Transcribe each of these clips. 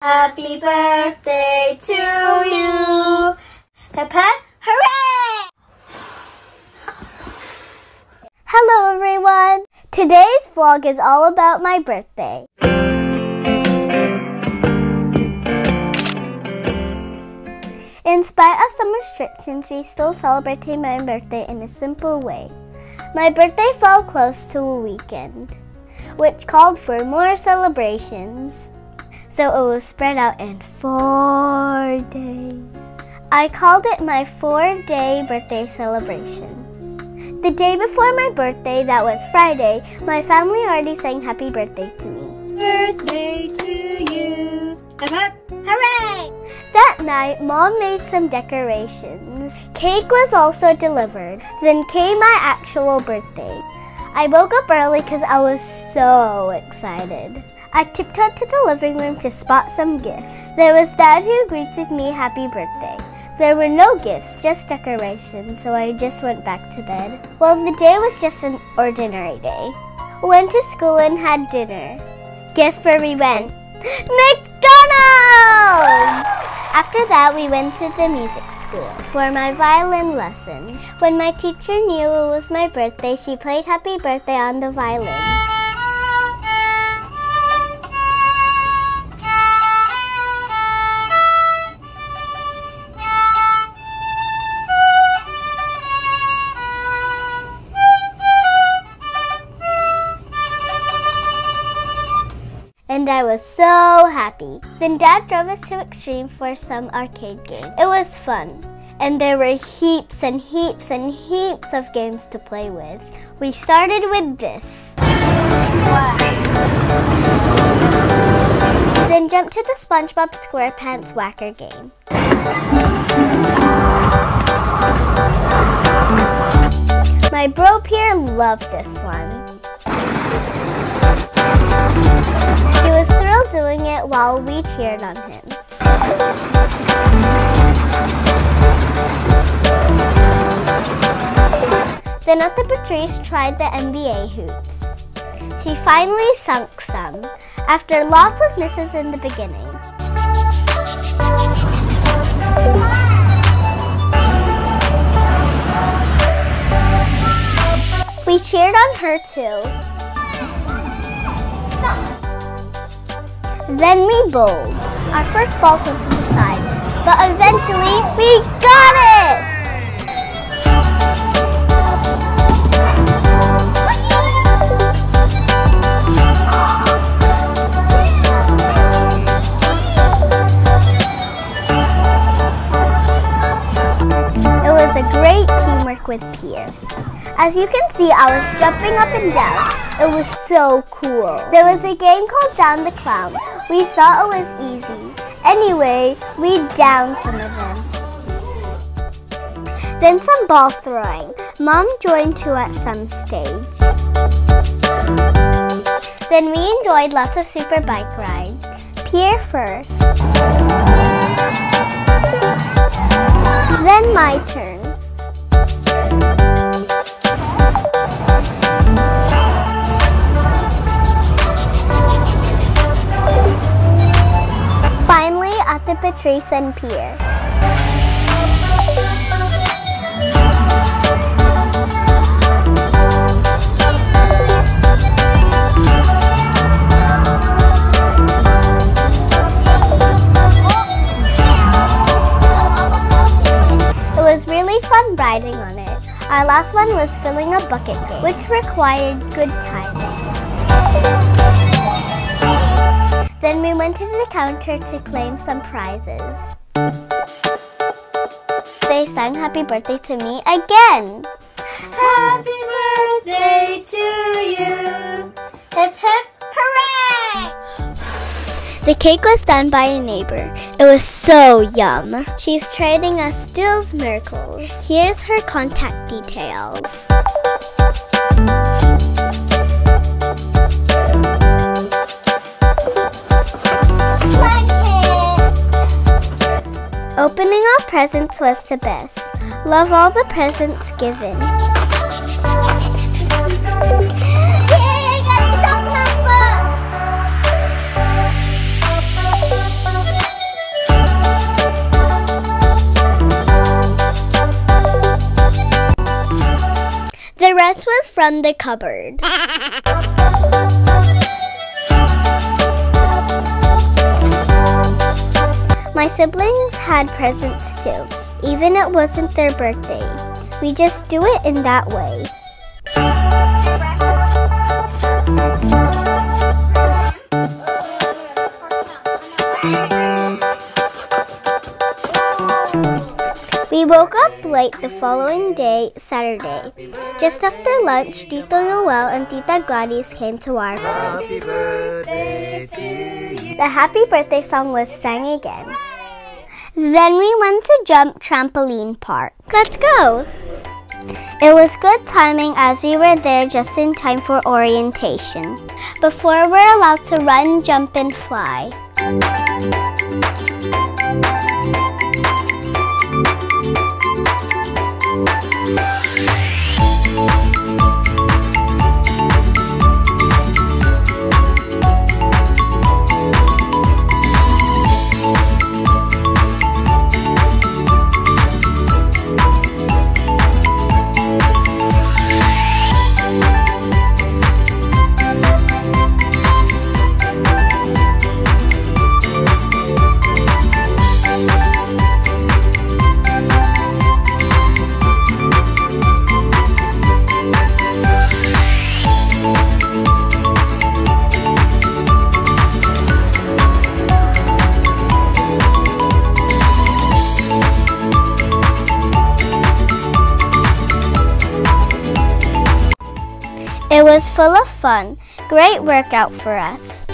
Happy birthday to you. Hip hip hooray! Hello everyone. Today's vlog is all about my birthday. In spite of some restrictions, we still celebrated my birthday in a simple way. My birthday fell close to a weekend, which called for more celebrations. So it was spread out in 4 days. I called it my 4-day birthday celebration. The day before my birthday, that was Friday, my family already sang happy birthday to me. Birthday to you. Hip hip hooray! That night, Mom made some decorations. Cake was also delivered. Then came my actual birthday. I woke up early because I was so excited. I tiptoed to the living room to spot some gifts. There was Dad who greeted me happy birthday. There were no gifts, just decorations, so I just went back to bed. Well, the day was just an ordinary day. Went to school and had dinner. Guess where we went? McDonald's! After that, we went to the music school for my violin lesson. When my teacher knew it was my birthday, she played happy birthday on the violin. And I was so happy. Then Dad drove us to Xtreme for some arcade game. It was fun. And there were heaps and heaps and heaps of games to play with. We started with this. Then jumped to the SpongeBob SquarePants Whacker game. My bro Pierre loved this one. He was thrilled doing it while we cheered on him. Then at the Patrice tried the NBA hoops. She finally sunk some, after lots of misses in the beginning. We cheered on her too. Then we bowled. Our first balls went to the side, but eventually we got it! It was a great teamwork with Pierre. As you can see, I was jumping up and down. It was so cool. There was a game called Down the Clown. We thought it was easy. Anyway, we downed some of them. Then some ball throwing. Mom joined too at some stage. Then we enjoyed lots of super bike rides. Pierre first. Then my turn. Finally, at the Patrice and Pierre. It was really fun riding on it. Our last one was filling a bucket game, which required good timing. Then we went to the counter to claim some prizes. They sang happy birthday to me again. Happy birthday to you. Hip hip hooray! The cake was done by a neighbor. It was so yum. She's trading us Still's Miracles. Here's her contact details. Opening our presents was the best. Love all the presents given. Yay, I got the dog number! from the cupboard. My siblings had presents too, even it wasn't their birthday. We just do it in that way. We woke up late the following day, Saturday. Just after lunch, Tito Noel and Tita Gladys came to our place. Happy birthday to you. The happy birthday song was sang again. Then we went to Jump Trampoline Park. Let's go! It was good timing as we were there just in time for orientation, before we're allowed to run, jump, and fly. It was full of fun. Great workout for us.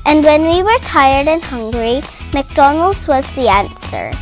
And when we were tired and hungry, McDonald's was the answer.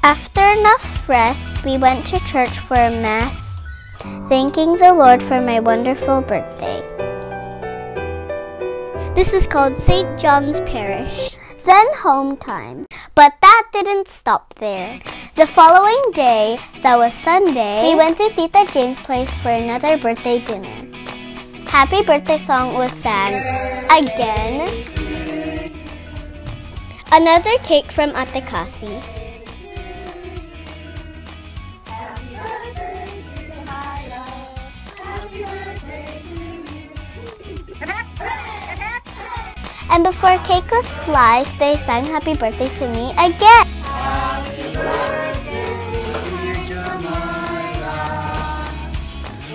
After enough rest, we went to church for a mass, thanking the Lord for my wonderful birthday. This is called St. John's Parish. Then home time. But that didn't stop there. The following day, that was Sunday, we went to Tita Jane's place for another birthday dinner. Happy birthday song was sang again. Another cake from Ate Cassie. And before cake was sliced, they sang happy birthday to me again. Happy birthday, dear Jamila.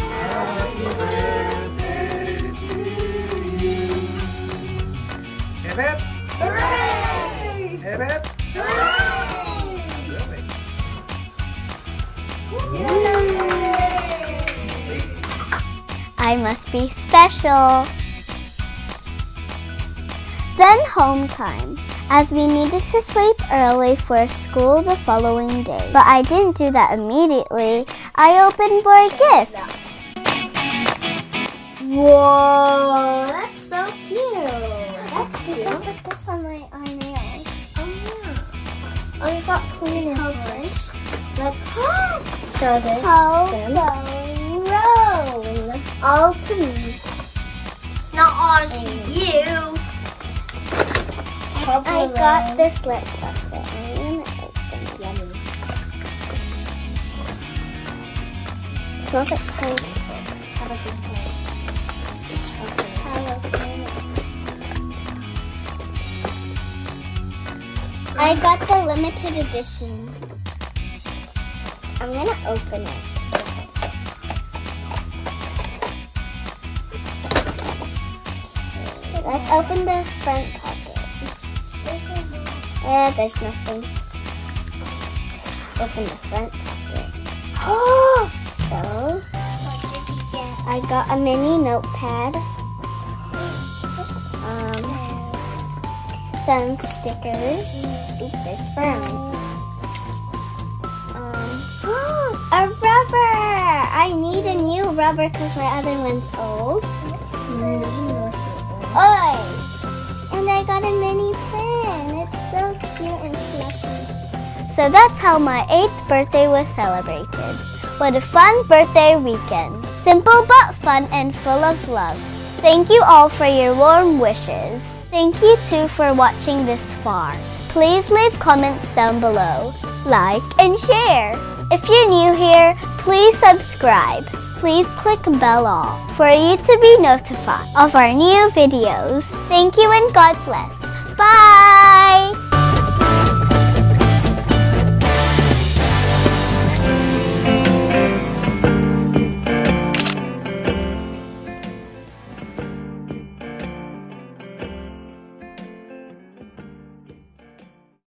Happy birthday to you. Hip hip. Hooray! Hip hip. Hooray! I must be special. Then home time, as we needed to sleep early for school the following day. But I didn't do that immediately. I opened more gifts. Whoa, that's so cute. That's cute. I'll put this on my nails. Oh yeah. Oh, you got clean colors. Let's show this. Roll. All to me. Not all to you. I got this lip gloss. I'm gonna open it. Yummy. It smells like pineapple. How about this one? I got the limited edition. I'm gonna open it. Let's open the front pocket. There's nothing. Open the front pocket. Oh! So, what did you get? I got a mini notepad. Some stickers. Oop, there's ferns. A rubber! I need a new rubber because my other one's old. Oi! And I got a mini pen. It's so cute and fluffy. So that's how my 8th birthday was celebrated. What a fun birthday weekend. Simple but fun and full of love. Thank you all for your warm wishes. Thank you too for watching this far. Please leave comments down below, like and share. If you're new here, please subscribe. Please click bell all for you to be notified of our new videos. Thank you and God bless. Bye!